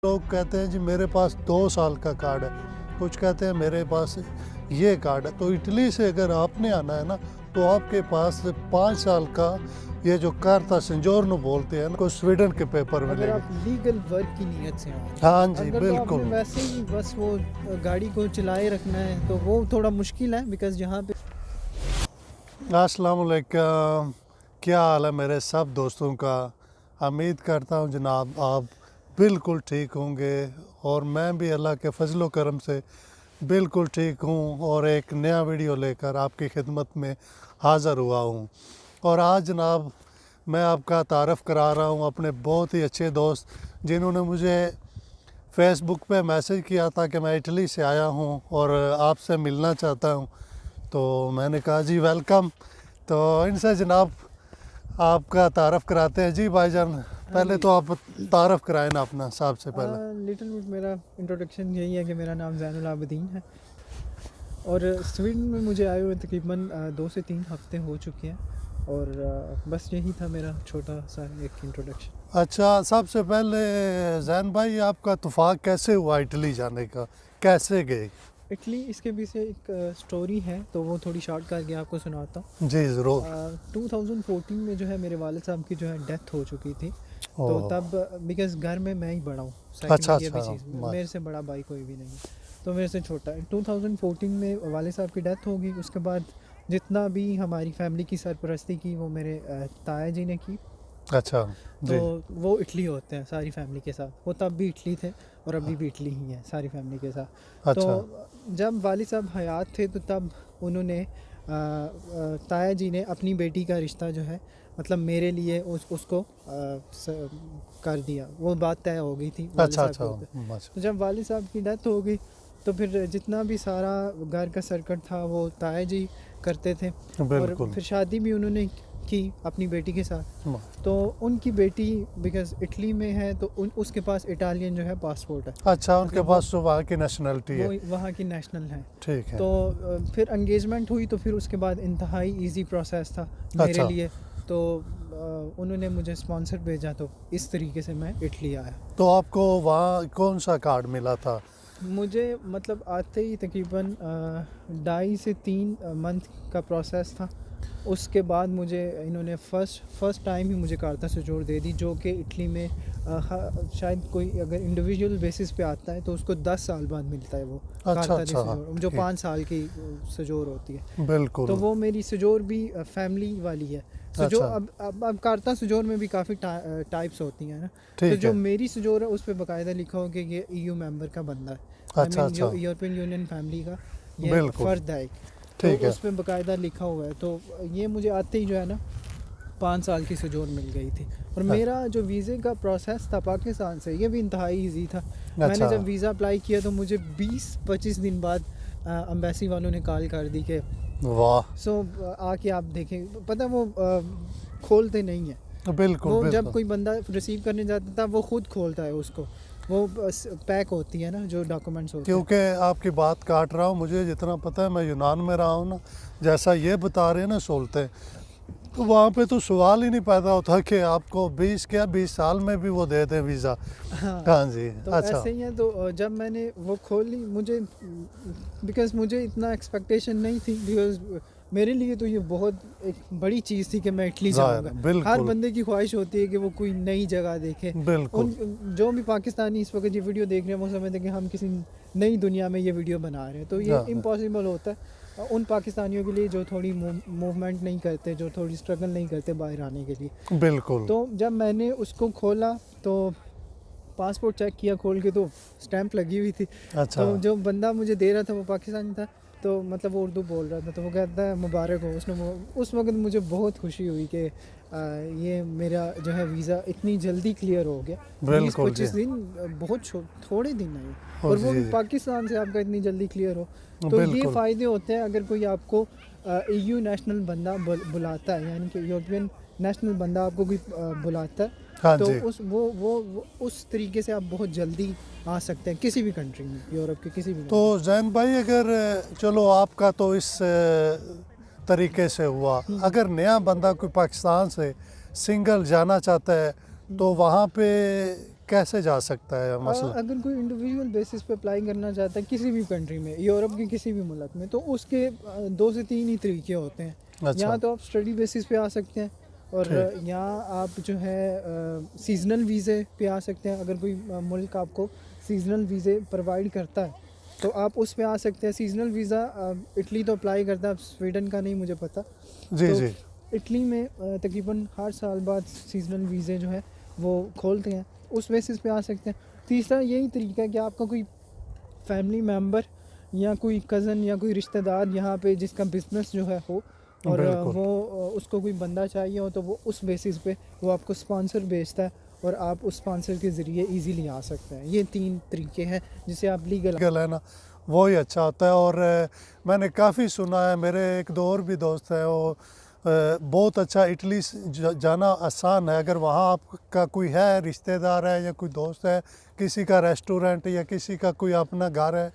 लोग कहते हैं जी मेरे पास 2 साल का कार्ड है, कुछ कहते हैं मेरे पास ये कार्ड है। तो इटली से अगर आपने आना है ना, तो आपके पास 5 साल का ये जो कार्ता संजोरनो बोलते हैं ना, को स्वीडन के पेपर अगर आप मिलेंगे। लीगल वर्क की नीयत से आए, हाँ जी, अगर तो आपने बिल्कुल। वैसे ही बस वो गाड़ी को चलाए रखना है तो वो थोड़ा मुश्किल है, बिकॉज यहाँ पे अस्सलाम वालेकुम, क्या हाल है मेरे सब दोस्तों का। उम्मीद करता हूँ जनाब आप बिल्कुल ठीक होंगे, और मैं भी अल्लाह के फजलो करम से बिल्कुल ठीक हूँ, और एक नया वीडियो लेकर आपकी खिदमत में हाज़िर हुआ हूँ। और आज जनाब मैं आपका तारफ़ करा रहा हूँ अपने बहुत ही अच्छे दोस्त, जिन्होंने मुझे फ़ेसबुक पे मैसेज किया था कि मैं इटली से आया हूँ और आपसे मिलना चाहता हूँ। तो मैंने कहा जी वेलकम। तो इनसे जनाब आपका तारफ़ कराते हैं। जी भाईजान, पहले तो आप तारफ़ कराएं ना अपना सबसे पहले। लिटिल बिट मेरा इंट्रोडक्शन यही है कि मेरा नाम ज़ैनुल आबिदीन है और स्वीडन में मुझे आए हुए तकरीबन 2 से 3 हफ्ते हो चुके हैं, और बस यही था मेरा छोटा सा एक इंट्रोडक्शन। अच्छा, सबसे पहले जैन भाई आपका इत्तेफाक कैसे हुआ इटली जाने का, कैसे गए? इटली, इसके पीछे एक स्टोरी है, तो वो थोड़ी शॉर्ट करके आपको सुनाता हूँ। जी ज़रूर। 2014 में जो है मेरे वालिद साहब की जो है डेथ हो चुकी थी। तो ओह, तब बिकॉज़ घर में मैं ही बड़ा हूँ, अच्छा सेकंड ये भी अच्छा, चीज़, मेरे से बड़ा भाई कोई भी नहीं है, तो मेरे से छोटा है। 2014 में वालिद साहब की डेथ हो गई। उसके बाद जितना भी हमारी फैमिली की सरपरस्ती की वो मेरे ताया जी ने की। अच्छा तो जी। वो इटली होते हैं सारी फैमिली के साथ, वो तब भी इटली थे और अभी भी इटली ही है सारी फैमिली के साथ। तो अच्छा जब वालिद साहब हयात थे तो तब उन्होंने ताया जी ने अपनी बेटी का रिश्ता जो है, मतलब मेरे लिए उसको कर दिया। वो बात तय हो गई थी वालिद अच्छा साहब अच्छा, के ऊपर। बस तो जब वालिद साहब की डेथ हो गई तो फिर जितना भी सारा घर का सर्कट था वो ताया जी करते थे, और बिल्कुल। फिर शादी भी उन्होंने की अपनी बेटी के साथ। तो उनकी बेटी बिकॉज़ इटली में है तो उसके पास इटालियन जो है पासपोर्ट है, अच्छा, उनके मतलब पास तो वहाँ की नेशनलिटी वो है। वहाँ की नेशनल है। ठीक है। तो फिर एंगेजमेंट हुई, तो फिर उसके बाद इंतहाई इजी प्रोसेस था मेरे अच्छा, लिए। तो उन्होंने मुझे स्पॉन्सर भेजा, तो इस तरीके से मैं इटली आया। तो आपको वहाँ कौन सा कार्ड मिला था? मुझे मतलब आते ही तकरीबन 2.5 से 3 मंथ का प्रोसेस था। उसके बाद मुझे इन्होंने फ़र्स्ट टाइम ही मुझे कार्ता सजोर दे दी, जो कि इटली में शायद कोई अगर इंडिविजुअल बेसिस पे आता है तो उसको 10 साल बाद मिलता है वो अच्छा कार्ता दी अच्छा, सजोर, जो ठीक। 5 साल की सजोर होती है। तो बिल्कुल। वो मेरी सजोर भी फैमिली वाली है। सजो अच्छा, अब कार्ता सजोर में भी काफ़ी टाइप्स होती हैं ना। तो ठीक जो है। मेरी सजोर है उस पे बाकायदा लिखा हो कि ये ईयू मेंबर का बंदा है, आई अच्छा मीन जो अच्छा, यूरोपियन यूनियन फैमिली का ये बिल्कुल। फ़र्द है एक। तो ठीक है। उस पे बाकायदा लिखा हुआ है। तो ये मुझे आते ही जो है ना 5 साल की सजोर मिल गई थी। और मेरा जो वीज़े का प्रोसेस था पाकिस्तान से, ये भी इंतहाई ईजी था। मैंने अच्छा, जब वीज़ा अप्लाई किया तो मुझे 20-25 दिन बाद एम्बेसी वालों ने कॉल कर दी कि वाह। आके आप देखें। पता है वो खोलते नहीं है। बिल्कुल वो जब बिल्कुल। कोई बंदा रिसीव करने जाता था वो खुद खोलता है उसको। वो पैक होती है ना जो डॉक्यूमेंट्स होते हैं। क्योंकि आपकी बात काट रहा हूँ, मुझे जितना पता है, मैं यूनान में रहा हूँ ना, जैसा ये बता रहे हैं ना सहूलतें, तो वहाँ पे तो सवाल ही नहीं पैदा होता कि आपको 20 साल में भी वो दे दें वीज़ा। हाँ, हाँ जी। तो अच्छा ऐसे ही है। तो जब मैंने वो खोली, मुझे बिकॉज़ मुझे इतना एक्सपेक्टेशन नहीं थी, बिकॉज़ मेरे लिए तो ये बहुत एक बड़ी चीज़ थी कि मैं इटली जाहिर जाऊंगा। है, हर बिल्कुल बंदे की ख्वाहिश होती है कि वो कोई नई जगह देखे। बिल्कुल। उन जो भी पाकिस्तानी इस वक्त ये वीडियो देख रहे हैं वो समझते हैं कि हम किसी नई दुनिया में ये वीडियो बना रहे हैं, तो ये हाँ, इम्पॉसिबल होता है उन पाकिस्तानियों के लिए जो थोड़ी मूवमेंट नहीं करते, जो थोड़ी स्ट्रगल नहीं करते बाहर आने के लिए। बिल्कुल। तो जब मैंने उसको खोला तो पासपोर्ट चेक किया खोल के, तो स्टैंप लगी हुई थी। अच्छा, तो जो बंदा मुझे दे रहा था वो पाकिस्तानी था, तो मतलब वो उर्दू बोल रहा था। तो वो कहता है मुबारक हो। उस वक्त मुझे बहुत खुशी हुई कि ये मेरा जो है वीज़ा इतनी जल्दी क्लियर हो गया। बीस बिल्कुल जी। पच्चीस दिन बहुत थोड़े दिन है, और और वो जी भी जी, पाकिस्तान से आपका इतनी जल्दी क्लियर हो। तो ये बिल्कुल। फ़ायदे होते हैं अगर कोई आपको EU नेशनल बंदा बुलाता है, यानी कि यूरोपियन नेशनल बंदा आपको कोई बुलाता है, हाँ तो जी। वो उस तरीके से आप बहुत जल्दी आ सकते हैं किसी भी कंट्री में, यूरोप के किसी भी तो कंट्री। जैन भाई, अगर चलो आपका तो इस तरीके से हुआ, अगर नया बंदा कोई पाकिस्तान से सिंगल जाना चाहता है, तो वहाँ पे कैसे जा सकता है मसला? अगर कोई इंडिविजुअल बेसिस पे अप्लाई करना चाहता है किसी भी कंट्री में, यूरोप के किसी भी मुल्क में, तो उसके 2 से 3 ही तरीके होते हैं। अच्छा। यहाँ तो आप स्टडी बेसिस पे आ सकते हैं, और ठीक। यहाँ आप जो है सीजनल वीज़े पे आ सकते हैं। अगर कोई मुल्क आपको सीजनल वीज़े प्रोवाइड करता है तो आप उस पे आ सकते हैं। सीजनल वीज़ा इटली तो अप्लाई करता है, अब स्वीडन का नहीं मुझे पता। जी तो जी। इटली में तकरीबन हर साल बाद सीजनल वीज़े जो है वो खोलते हैं, उस बेसिस पे आ सकते हैं। तीसरा यही तरीका है कि आपका कोई फैमिली मेम्बर या कोई कज़न या कोई रिश्तेदार यहाँ पे जिसका बिज़नेस जो है हो, और बिल्कुल। वो उसको कोई बंदा चाहिए हो, तो वो उस बेसिस पे वो आपको स्पॉन्सर भेजता है और आप उस स्पॉन्सर के ज़रिए इजीली आ सकते हैं। ये 3 तरीके हैं जिसे आप लीगल लीगल है ना, वो ही अच्छा होता है। और मैंने काफ़ी सुना है, मेरे एक दो और भी दोस्त हैं, वो बहुत अच्छा इटली जाना आसान है। अगर वहाँ आपका कोई है, रिश्तेदार है या कोई दोस्त है, किसी का रेस्टोरेंट या किसी का कोई अपना घर है,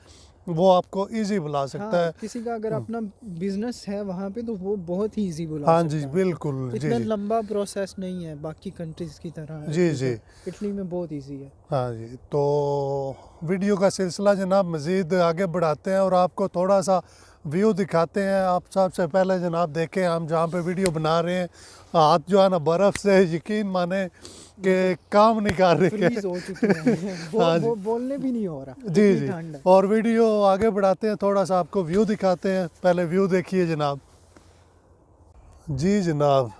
वो आपको इजी बुला सकता हाँ, है। किसी का अगर अपना बिजनेस है वहाँ पे तो वो बहुत ही इजी बुला हाँ सकता जी है। बिल्कुल। जी इतना जी। लंबा प्रोसेस नहीं है बाकी कंट्रीज़ की तरह जी इटली जी। का। इटली में बहुत इजी है। हाँ जी। तो वीडियो का सिलसिला जनाब मज़ीद आगे बढ़ाते हैं और आपको थोड़ा सा व्यू दिखाते हैं। आप सबसे पहले जनाब देखें, हम जहाँ पे वीडियो बना रहे हैं, हाथ जो है ना बर्फ़ से यकीन माने कि काम नहीं कर रहे हैं। फ्रीज हो चुके हैं हाँ जी। वो बोलने भी नहीं हो रहा, जी इतनी जी। ठंड है। और वीडियो आगे बढ़ाते हैं, थोड़ा सा आपको व्यू दिखाते हैं। पहले व्यू देखिए जनाब। जी जनाब,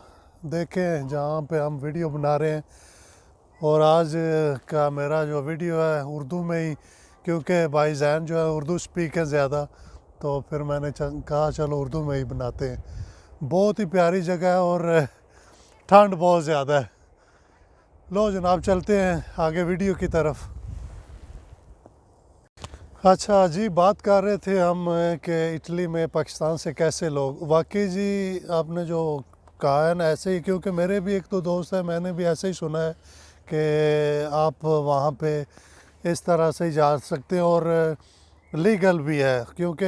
देखें जहाँ पे हम वीडियो बना रहे हैं, और आज का मेरा जो वीडियो है उर्दू में ही, क्योंकि भाई जैन जो है उर्दू स्पीक है ज़्यादा, तो फिर मैंने कहा चलो उर्दू में ही बनाते हैं। बहुत ही प्यारी जगह है और ठंड बहुत ज़्यादा है। लो जनाब चलते हैं आगे वीडियो की तरफ। अच्छा जी, बात कर रहे थे हम कि इटली में पाकिस्तान से कैसे लोग, वाकई जी आपने जो कहा है ना ऐसे ही, क्योंकि मेरे भी एक दो दोस्त हैं, मैंने भी ऐसे ही सुना है कि आप वहाँ पे इस तरह से ही जा सकते हैं और लीगल भी है, क्योंकि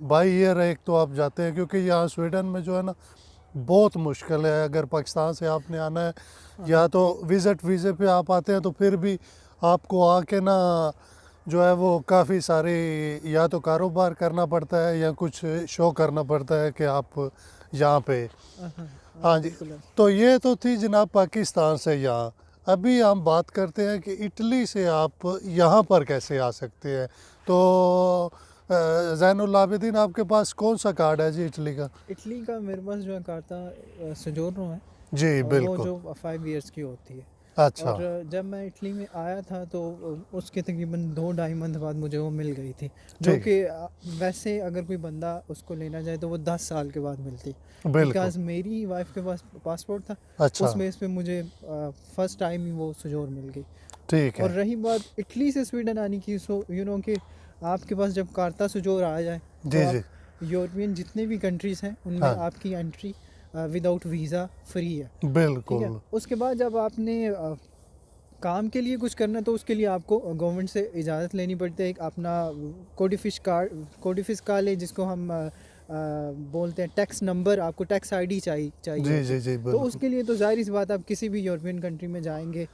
बाई ईयर एक तो आप जाते हैं, क्योंकि यहाँ स्वीडन में जो है ना बहुत मुश्किल है। अगर पाकिस्तान से आपने आना है, या तो विज़िट वीज़े पे आप आते हैं, तो फिर भी आपको आके ना जो है वो काफ़ी सारे या तो कारोबार करना पड़ता है या कुछ शो करना पड़ता है कि आप यहाँ पे। हाँ, हाँ जी। बिल्कुल है। तो ये तो थी जनाब पाकिस्तान से यहाँ। अभी हम बात करते हैं कि इटली से आप यहाँ पर कैसे आ सकते हैं। तो ज़ैनुल आबिदीन, आपके पास कौन सा कार्ड है जी इटली का? इटली का मेरे पास जो है कार्ता सोजोर्नो है, जी और वो बिल्कुल। जो 5 इयर्स की होती है। अच्छा। और जब मैं इटली में आया था तो उसके तकरीबन 2-2.5 मंथ बाद मुझे वो मिल गई थी, जो ठीक। कि वैसे अगर कोई बंदा उसको लेना चाहे तो वो 10 साल के बाद मिलती। बिल्कुल। बिकॉज मेरी वाइफ के पास पासपोर्ट था, अच्छा। उस बेस पे मुझे फर्स्ट टाइम ही वो सोजोर मिल गई। ठीक और है। रही बात इटली से स्वीडन आने की, सो यू नो कि आपके पास जब कार्ता सोजोर आ जाए तो जी जी। आप यूरोपियन जितने भी कंट्रीज़ हैं उनमें हाँ आपकी एंट्री विदाउट वीज़ा फ्री है। ठीक है। बिल्कुल। उसके बाद जब आपने काम के लिए कुछ करना है तो उसके लिए आपको गवर्नमेंट से इजाज़त लेनी पड़ती है। एक अपना कोडिफिस्काल है जिसको हम बोलते हैं, टैक्स नंबर, आपको टैक्स आईडी चाहिए जी होती जी है। जी तो बिल्कुल। उसके लिए तो जाहिर सी बात, आप किसी भी यूरोपियन कंट्री में जाएंगे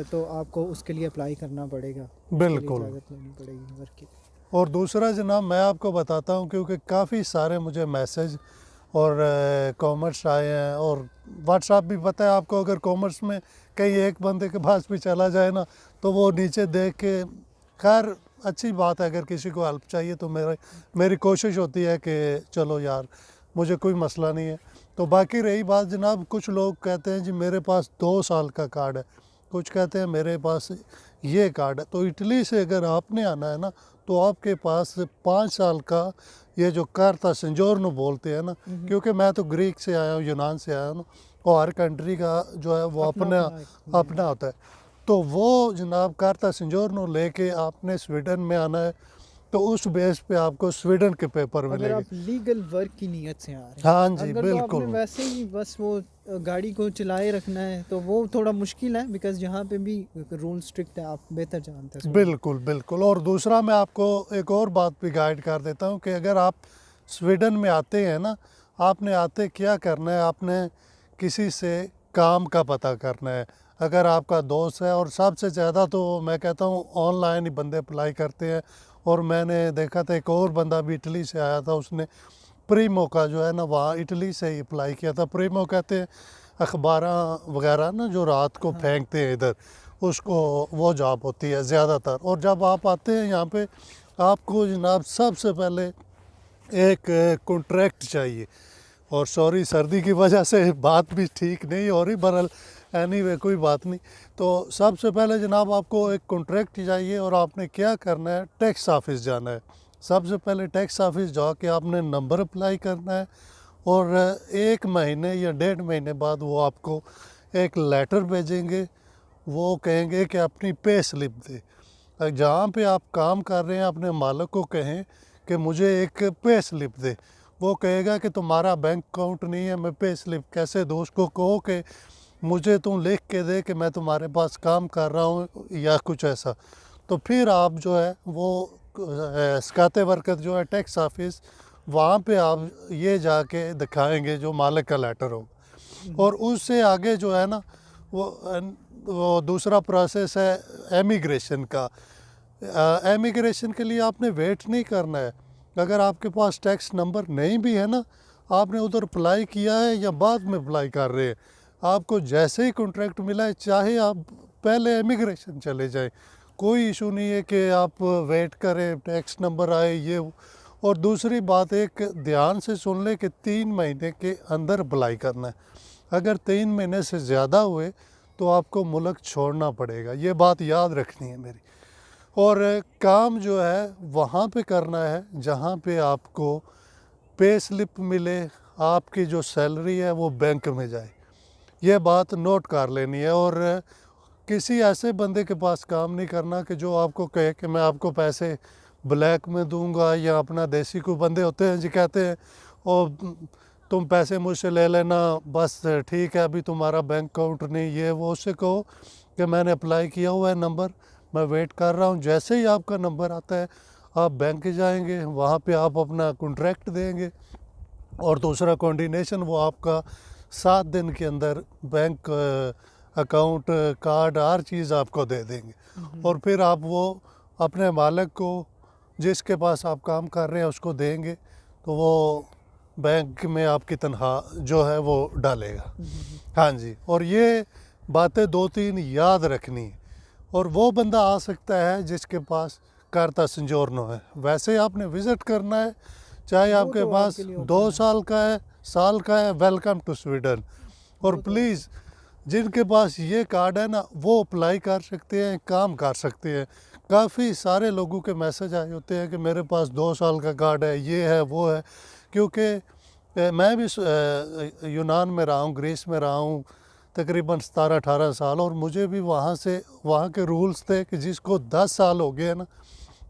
तो आपको उसके लिए अप्लाई करना पड़ेगा, उसके लिए बिल्कुल। इजाज़त लेनी पड़ेगी वर्क की। और दूसरा जनाब मैं आपको बताता हूँ, क्योंकि काफ़ी सारे मुझे मैसेज और कॉमर्स आए हैं, और व्हाट्सएप भी पता है आपको, अगर कॉमर्स में कहीं एक बंदे के पास भी चला जाए ना, तो वो नीचे देख के, खैर अच्छी बात है, अगर किसी को हेल्प चाहिए तो मेरी कोशिश होती है कि चलो यार मुझे कोई मसला नहीं है। तो बाकी रही बात जनाब, कुछ लोग कहते हैं जी मेरे पास 2 साल का कार्ड है, कुछ कहते हैं मेरे पास ये कार्ड है। तो इटली से अगर आपने आना है ना, तो आपके पास 5 साल का ये जो कार्ता संजोरनो बोलते हैं ना, क्योंकि मैं तो ग्रीक से आया हूँ, यूनान से आया हूँ ना, और हर कंट्री का जो है वो अपना अपना होता है। तो वो जनाब कार्ता संजोरनो लेके आपने स्वीडन में आना है, तो उस बेस पे आपको स्वीडन के पेपर अगर मिलेंगे। आप लीगल वर्क की नीयत से आ रहे हैं, हाँ जी अगर तो आपने बिल्कुल। वैसे ही बस वो गाड़ी को चलाए रखना है तो वो थोड़ा मुश्किल है, बिकॉज यहाँ पे भी रूल स्ट्रिक्ट है, आप बेहतर जानते हैं। बिल्कुल बिल्कुल। और दूसरा मैं आपको एक और बात भी गाइड कर देता हूँ कि अगर आप स्वीडन में आते हैं ना, आपने आते क्या करना है, आपने किसी से काम का पता करना है। अगर आपका दोस्त है, और सबसे ज़्यादा तो मैं कहता हूँ ऑनलाइन ही बंदे अप्लाई करते हैं। और मैंने देखा था एक और बंदा भी इटली से आया था, उसने प्रीमो का जो है ना वहाँ इटली से ही अप्लाई किया था। प्रीमो कहते हैं अखबार वगैरह ना जो रात को फेंकते हैं इधर, उसको वो जॉब होती है ज़्यादातर। और जब आप आते हैं यहाँ पे, आपको जनाब सबसे पहले एक कॉन्ट्रैक्ट चाहिए। और सॉरी सर्दी की वजह से बात भी ठीक नहीं हो रही, बहरहाल एनीवे कोई बात नहीं। तो सबसे पहले जनाब आपको एक कॉन्ट्रैक्ट चाहिए, और आपने क्या करना है, टैक्स ऑफिस जाना है। सबसे पहले टैक्स ऑफिस जाके आपने नंबर अप्लाई करना है, और 1 महीने या 1.5 महीने बाद वो आपको एक लेटर भेजेंगे। वो कहेंगे कि अपनी पे स्लिप दे। जहाँ पे आप काम कर रहे हैं अपने मालिक को कहें कि मुझे एक पे स्लिप दे। वो कहेगा कि तुम्हारा बैंक अकाउंट नहीं है, मैं पे स्लिप कैसे दूँ। उसको कहो कि मुझे तुम लिख के दे कि मैं तुम्हारे पास काम कर रहा हूँ या कुछ ऐसा। तो फिर आप जो है वो सकाते बरकत जो है टैक्स ऑफिस, वहाँ पे आप ये जाके दिखाएंगे जो मालिक का लेटर हो। और उससे आगे जो है ना वो दूसरा प्रोसेस है एमिग्रेशन का। एमिग्रेशन के लिए आपने वेट नहीं करना है। अगर आपके पास टैक्स नंबर नहीं भी है ना, आपने उधर अप्लाई किया है या बाद में अप्लाई कर रहे हैं, आपको जैसे ही कॉन्ट्रैक्ट मिला है, चाहे आप पहले एमिग्रेशन चले जाएं, कोई इशू नहीं है कि आप वेट करें टैक्स नंबर आए ये। और दूसरी बात एक ध्यान से सुन ले कि 3 महीने के अंदर अप्लाई करना है। अगर 3 महीने से ज़्यादा हुए तो आपको मुल्क छोड़ना पड़ेगा, ये बात याद रखनी है मेरी। और काम जो है वहाँ पे करना है जहाँ पे आपको पे स्लिप मिले, आपकी जो सैलरी है वो बैंक में जाए। ये बात नोट कर लेनी है। और किसी ऐसे बंदे के पास काम नहीं करना कि जो आपको कहे कि मैं आपको पैसे ब्लैक में दूंगा, या अपना देसी कोई बंदे होते हैं जी कहते हैं और तुम पैसे मुझसे ले लेना, बस ठीक है अभी तुम्हारा बैंक अकाउंट नहीं ये वो। उससे कहो कि मैंने अप्लाई किया हुआ है नंबर, मैं वेट कर रहा हूँ, जैसे ही आपका नंबर आता है आप बैंक जाएंगे, वहाँ पे आप अपना कॉन्ट्रैक्ट देंगे। और दूसरा कोऑर्डिनेशन वो आपका 7 दिन के अंदर बैंक अकाउंट कार्ड हर चीज़ आपको दे देंगे। और फिर आप वो अपने मालिक को जिसके पास आप काम कर रहे हैं उसको देंगे, तो वो बैंक में आपकी तनख्वाह जो है वो डालेगा। हाँ जी, और ये बातें 2-3 याद रखनी है। और वो बंदा आ सकता है जिसके पास कार्ता संजोरनो है। वैसे आपने विज़िट करना है, चाहे आपके तो पास आपके लिए 2 open है। साल का है, साल का है, वेलकम टू स्वीडन। और वो तो प्लीज़ जिनके पास ये कार्ड है ना वो अप्लाई कर सकते हैं, काम कर सकते हैं। काफ़ी सारे लोगों के मैसेज आए होते हैं कि मेरे पास 2 साल का कार्ड है, ये है वो है। क्योंकि मैं भी यूनान में रहा हूँ, ग्रीस में रहा हूँ तकरीबन 17-18 साल, और मुझे भी वहाँ के रूल्स थे कि जिसको 10 साल हो गए ना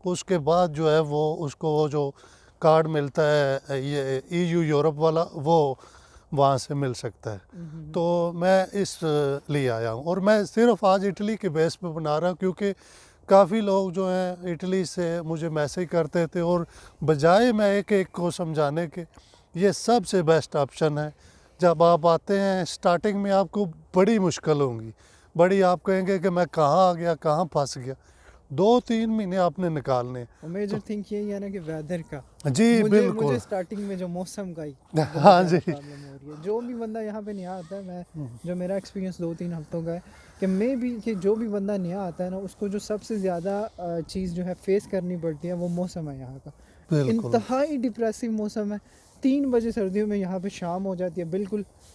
उसके बाद जो है वो उसको वो जो कार्ड मिलता है ये EU यूरोप वाला, वो वहाँ से मिल सकता है। तो मैं इस लिए आया हूँ, और मैं सिर्फ आज इटली के बेस पे बना रहा हूँ क्योंकि काफ़ी लोग जो हैं इटली से मुझे मैसेज करते थे, और बजाय मैं एक एक को समझाने के, ये सबसे बेस्ट ऑप्शन है। जब आप आते हैं स्टार्टिंग में आपको बड़ी मुश्किल होंगी, बड़ी आप कहेंगे कि मैं कहाँ आ गया, कहाँ फंस गया। 2-3 महीने आपने निकालने। और मेजर थिंग यही है ना कि वेदर का, जी मुझे बिल्कुल। स्टार्टिंग में जो मौसम का ही हाँ जी। प्रॉब्लम हो रही है। जो भी बंदा यहाँ पे नया आता है, मैं जो मेरा एक्सपीरियंस 2-3 हफ्तों का है कि मैं भी कि जो भी बंदा नया आता है ना उसको जो सबसे ज़्यादा चीज़ जो है फेस करनी पड़ती है वो मौसम है यहाँ का। बिल्कुल इंतहाई डिप्रेसिव मौसम है। 3 बजे सर्दियों में यहाँ पे शाम हो जाती है,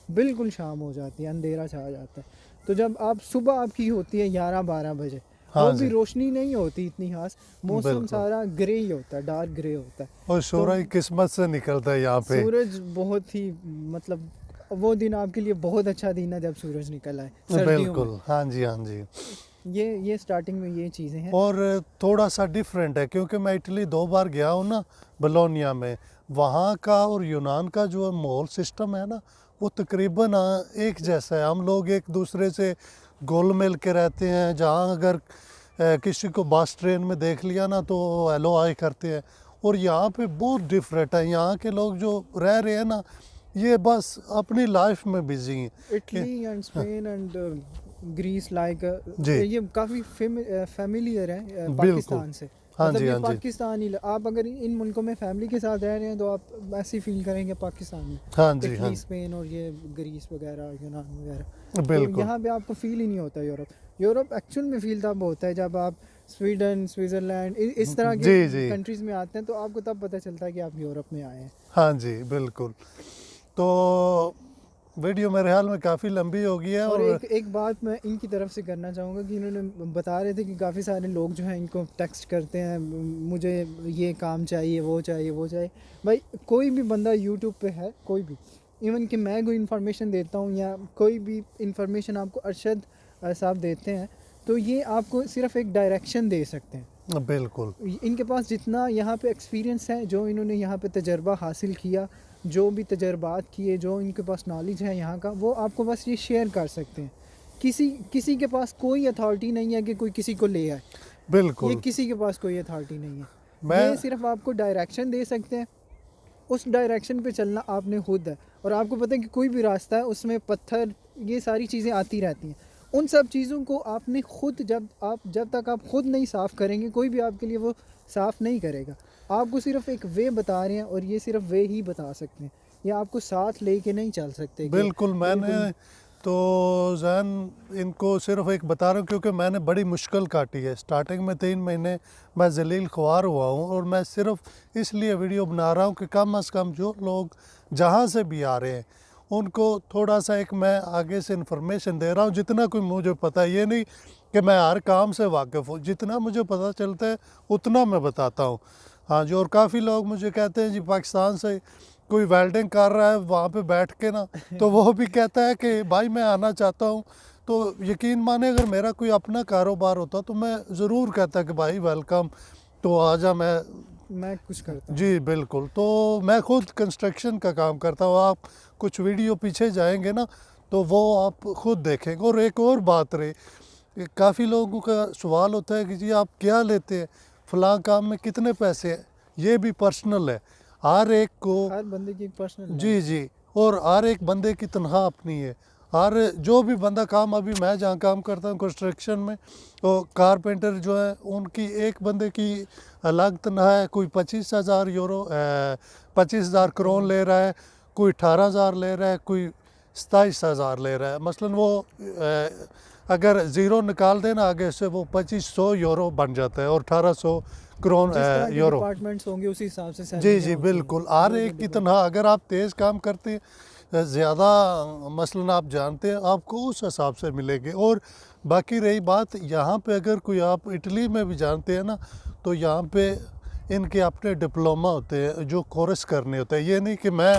बिल्कुल शाम हो जाती है, अंधेरा छा जाता है। तो जब आप सुबह आपकी होती है 11-12 बजे, हाँ वो जी। भी रोशनी नहीं होती इतनी खास, मौसम बिल्कुल। सारा ग्रे ही होता है, डार्क ग्रे होता है। और सूरज किस्मत से निकलता है यहाँ पे। सूरज बहुत ही मतलब वो दिन आपके लिए बहुत अच्छा दिन है जब सूरज निकल आए सर्दियों बिल्कुल हाँ जी हाँ जी। में। ये स्टार्टिंग में ये चीज़ें हैं। और थोड़ा सा डिफरेंट है क्योंकि मैं इटली 2 बार गया हूँ ना, बोलोनिया में। वहाँ का और यूनान का जो माहौल सिस्टम है ना वो तकरीबन एक जैसा है। हम लोग एक दूसरे से घुल मिल के रहते हैं। जहाँ अगर किसी को बस ट्रेन में देख लिया ना तो हेलो हाय करते हैं। और यहाँ पे बहुत डिफरेंट है। यहाँ के लोग जो रह रहे हैं ना ये बस अपनी लाइफ में बिजी हैं। Italy and Spain and Greece like जी। ये काफ़ी फेमिलियर है बिल्कुल। पाकिस्तान से। हाँ मतलब जी, ये हाँ जी। पाकिस्तानी आप अगर इन मुल्कों में फैमिली के साथ रह रहे हैं तो आप ऐसे ही फील करेंगे पाकिस्तान में। हाँ जी, हाँ इटली, जी, स्पेन और ये ग्रीस वगैरह, यूनान वगैरह। तो बिल्कुल। यहाँ पे आपको फील ही नहीं होता यूरोप एक्चुअल में फील तब होता है जब आप स्वीडन, स्विट्ज़रलैंड इस तरह के जी, जी। कंट्रीज़ में आते हैं, तो आपको तब पता चलता है कि आप यूरोप में आए हैं। हाँ जी, बिल्कुल। तो वीडियो मेरे ख्याल में काफ़ी लंबी हो गई है और और एक बात मैं इनकी तरफ से करना चाहूँगा कि इन्होंने बता रहे थे कि काफ़ी सारे लोग जो हैं इनको टेक्स्ट करते हैं, मुझे ये काम चाहिए, वो चाहिए, वो चाहिए। भाई कोई भी बंदा यूट्यूब पे है, कोई भी, इवन कि मैं कोई इन्फॉर्मेशन देता हूँ या कोई भी इन्फॉर्मेशन आपको अरशद साहब देते हैं, तो ये आपको सिर्फ एक डायरेक्शन दे सकते हैं। बिल्कुल, इनके पास जितना यहाँ पे एक्सपीरियंस है, जो इन्होंने यहाँ पे तजर्बा हासिल किया, जो भी तजर्बात किए, जो इनके पास नॉलेज है यहाँ का, वो आपको बस ये शेयर कर सकते हैं। किसी के पास कोई अथॉरिटी नहीं है कि कोई किसी को ले आए। ये बिल्कुल। किसी के पास कोई अथॉरिटी नहीं है। मैं ये सिर्फ आपको डायरेक्शन दे सकते हैं, उस डायरेक्शन पे चलना आपने खुद है। और आपको पता है कि कोई भी रास्ता है उसमें पत्थर, ये सारी चीज़ें आती रहती हैं। उन सब चीज़ों को आपने खुद, जब तक आप खुद नहीं साफ़ करेंगे, कोई भी आपके लिए वो साफ़ नहीं करेगा। आपको सिर्फ एक वे बता रहे हैं और ये सिर्फ वे ही बता सकते हैं। ये आपको साथ लेके नहीं चल सकते कि बिल्कुल, मैंने बिल्कुल। तो जैन इनको सिर्फ एक बता रहा हूँ क्योंकि मैंने बड़ी मुश्किल काटी है। स्टार्टिंग में 3 महीने मैं जलील ख्वार हुआ हूँ और मैं सिर्फ इसलिए वीडियो बना रहा हूँ कि कम अज़ कम जो लोग जहाँ से भी आ रहे हैं उनको थोड़ा सा एक मैं आगे से इन्फॉर्मेशन दे रहा हूँ जितना कोई मुझे पता है। ये नहीं कि मैं हर काम से वाकिफ़ हूँ, जितना मुझे पता चलता है उतना मैं बताता हूँ। हाँ जी, और काफ़ी लोग मुझे कहते हैं जी पाकिस्तान से कोई वेल्डिंग कर रहा है वहाँ पे बैठ के ना, तो वो भी कहता है कि भाई मैं आना चाहता हूँ। तो यकीन माने अगर मेरा कोई अपना कारोबार होता तो मैं ज़रूर कहता कि भाई वेलकम, तो आजा। मैं कुछ करता हूँ। जी बिल्कुल। तो मैं खुद कंस्ट्रक्शन का काम करता हूँ। आप कुछ वीडियो पीछे जाएंगे ना तो वो आप खुद देखेंगे। और एक और बात रही, काफ़ी लोगों का सवाल होता है कि जी आप क्या लेते हैं, फ़लाँ काम में कितने पैसे हैं। ये भी पर्सनल है, हर एक को। हर बंदे की पर्सनल जी जी, और हर एक बंदे की तनख्वाह अपनी है। हर जो भी बंदा काम, अभी मैं जहाँ काम करता हूँ कंस्ट्रक्शन में, तो कारपेंटर जो है उनकी एक बंदे की अलग तनख्वाह है। कोई 25,000 यूरो 25,000 करोन ले रहा है, कोई 18,000 ले रहा है, कोई 27,000 ले रहा है। मसलन वो अगर ज़ीरो निकाल देना आगे से, वो 2500 यूरो बन जाता है और 1800 करोन जिस तरह के यूरो। डिपार्टमेंट्स होंगे उसी हिसाब से जी सैलरियाँ जी होती हैं। बिल्कुल, हर जो एक की तनख्वाह। अगर आप तेज़ काम करते हैं, ज़्यादा मसलन आप जानते हैं, आपको उस हिसाब से मिलेंगे। और बाकी रही बात यहाँ पे, अगर कोई आप इटली में भी जानते हैं ना, तो यहाँ पे इनके अपने डिप्लोमा होते हैं जो कोर्स करने होते हैं। ये नहीं कि मैं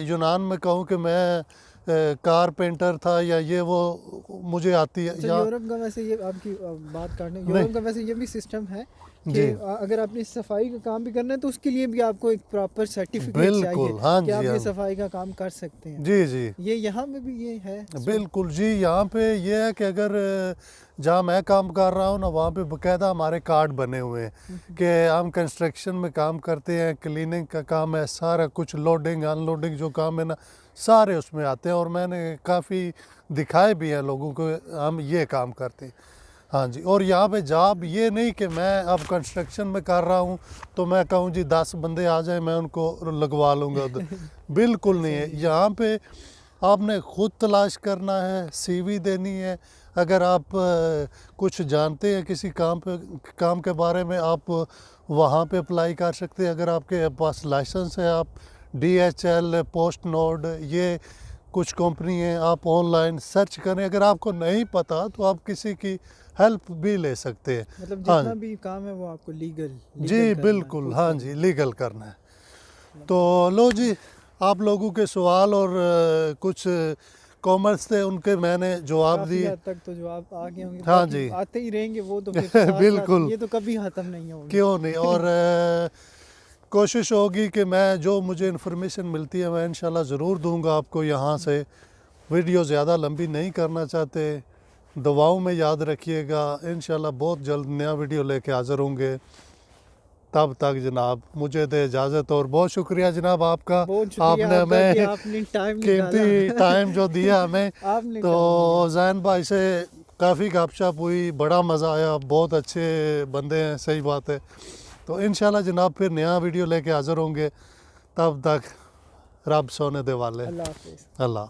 यूनान में कहूँ कि मैं कारपेंटर था या ये वो मुझे आती है। अच्छा, यहाँ यूरोप का वैसे ये आपकी बात काटने, नहीं। यूरोप का वैसे ये भी सिस्टम है कि जी अगर आपने सफाई का काम भी करना है तो उसके लिए भी आपको एक प्रॉपर सर्टिफिकेट बिल्कुल, चाहिए हाँ कि जी, आप हाँ ये जी। सफाई का काम कर सकते हैं। जी जी ये यहाँ में भी ये है। बिल्कुल जी। यहाँ पे ये है कि अगर जहाँ मैं काम कर रहा हूँ ना, वहाँ पे बाकायदा हमारे कार्ड बने हुए हैं कि हम कंस्ट्रक्शन में काम करते हैं, क्लीनिंग का काम है, सारा कुछ लोडिंग अनलोडिंग जो काम है ना, सारे उसमें आते हैं। और मैंने काफ़ी दिखाए भी हैं लोगों को हम ये काम करते हैं। हाँ जी, और यहाँ पे जॉब ये नहीं कि मैं अब कंस्ट्रक्शन में कर रहा हूँ तो मैं कहूँ जी 10 बंदे आ जाए मैं उनको लगवा लूँगा उधर। बिल्कुल नहीं है। यहाँ पे आपने खुद तलाश करना है, सीवी देनी है। अगर आप कुछ जानते हैं किसी काम के बारे में, आप वहाँ पे अप्लाई कर सकते हैं। अगर आपके पास लाइसेंस है, आप DHL, पोस्ट नोड, ये कुछ कंपनी है, आप ऑनलाइन सर्च करें। अगर आपको नहीं पता तो आप किसी की हेल्प भी ले सकते हैं। मतलब हाँ जितना भी काम है वो आपको लीगल जी बिल्कुल, हाँ जी, लीगल करना है। तो लो जी, आप लोगों के सवाल और कुछ कॉमेंट्स थे, उनके मैंने जवाब काफी दिए। हद तक तो जवाब आ गए होंगे। हाँ बाकी जी। आते ही रहेंगे वो तो फिर साथ-साथ, बिल्कुल, ये तो कभी खत्म नहीं होंगे। क्यों नहीं। और कोशिश होगी कि मैं जो मुझे इन्फॉर्मेशन मिलती है मैं इंशाल्लाह ज़रूर दूंगा आपको यहाँ से। वीडियो ज़्यादा लंबी नहीं करना चाहते। दुआओं में याद रखिएगा। इंशाल्लाह बहुत जल्द नया वीडियो लेके हाज़िर होंगे। तब तक जनाब मुझे दे इजाज़त, और बहुत शुक्रिया जनाब आपका, बहुत शुक्रिया आपने आपका कि हमें आपने टाइम कीमती टाइम जो दिया हमें। आपने तो जैन भाई से काफ़ी गपशप हुई, बड़ा मज़ा आया, बहुत अच्छे बंदे हैं, सही बात है। तो इंशाल्लाह जनाब फिर नया वीडियो लेके हाज़िर होंगे, तब तक रब सोने दे वाले। अल्लाह हाफिज़। अल्लाह।